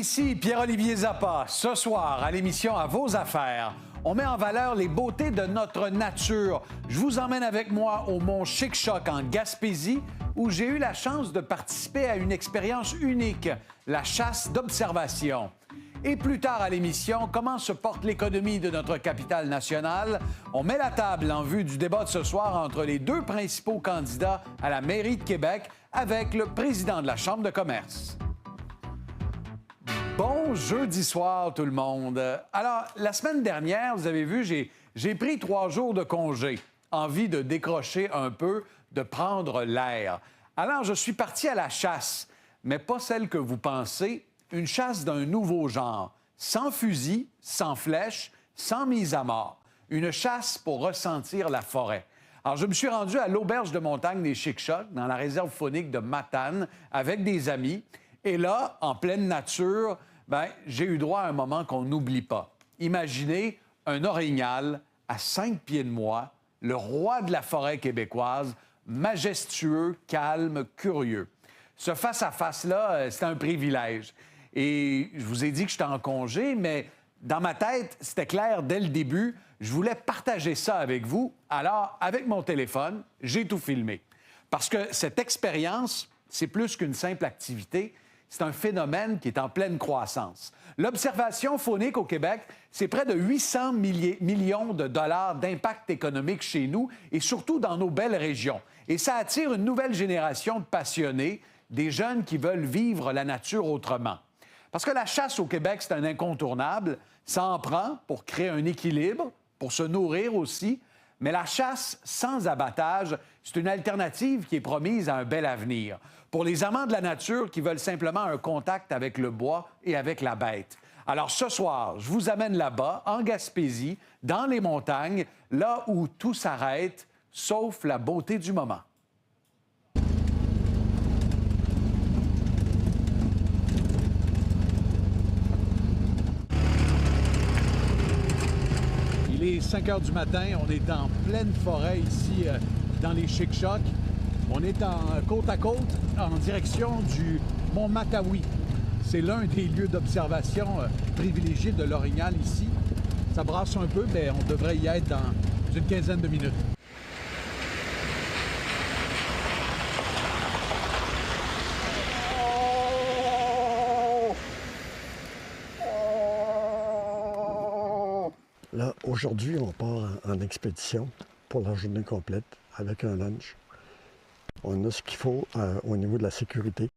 Ici Pierre-Olivier Zappa. Ce soir, à l'émission À vos affaires, on met en valeur les beautés de notre nature. Je vous emmène avec moi au mont Chic-Choc en Gaspésie, où j'ai eu la chance de participer à une expérience unique, la chasse d'observation. Et plus tard à l'émission, comment se porte l'économie de notre capitale nationale? On met la table en vue du débat de ce soir entre les deux principaux candidats à la mairie de Québec avec le président de la Chambre de commerce. Bon jeudi soir, tout le monde. Alors, la semaine dernière, vous avez vu, j'ai pris 3 jours de congé. Envie de décrocher un peu, de prendre l'air. Alors, je suis parti à la chasse, mais pas celle que vous pensez. Une chasse d'un nouveau genre, sans fusil, sans flèche, sans mise à mort. Une chasse pour ressentir la forêt. Alors, je me suis rendu à l'auberge de montagne des Chic-Chocs, dans la réserve faunique de Matane, avec des amis. Et là, en pleine nature, j'ai eu droit à un moment qu'on n'oublie pas. Imaginez un orignal à 5 pieds de moi, le roi de la forêt québécoise, majestueux, calme, curieux. Ce face-à-face-là, c'est un privilège. Et je vous ai dit que j'étais en congé, mais dans ma tête, c'était clair dès le début, je voulais partager ça avec vous. Alors, avec mon téléphone, j'ai tout filmé. Parce que cette expérience, c'est plus qu'une simple activité, c'est un phénomène qui est en pleine croissance. L'observation faunique au Québec, c'est près de 800 millions de dollars d'impact économique chez nous et surtout dans nos belles régions. Et ça attire une nouvelle génération de passionnés, des jeunes qui veulent vivre la nature autrement. Parce que la chasse au Québec, c'est un incontournable. Ça en prend pour créer un équilibre, pour se nourrir aussi. Mais la chasse sans abattage, c'est une alternative qui est promise à un bel avenir. Pour les amants de la nature qui veulent simplement un contact avec le bois et avec la bête. Alors ce soir, je vous amène là-bas, en Gaspésie, dans les montagnes, là où tout s'arrête, sauf la beauté du moment. Il est 5 heures du matin, on est en pleine forêt ici dans les Chic-Chocs. On est en côte à côte en direction du mont Matawi. C'est l'un des lieux d'observation privilégiés de l'orignal ici. Ça brasse un peu, mais on devrait y être dans une quinzaine de minutes. Là, aujourd'hui, on part en expédition pour la journée complète avec un lunch. On a ce qu'il faut au niveau de la sécurité.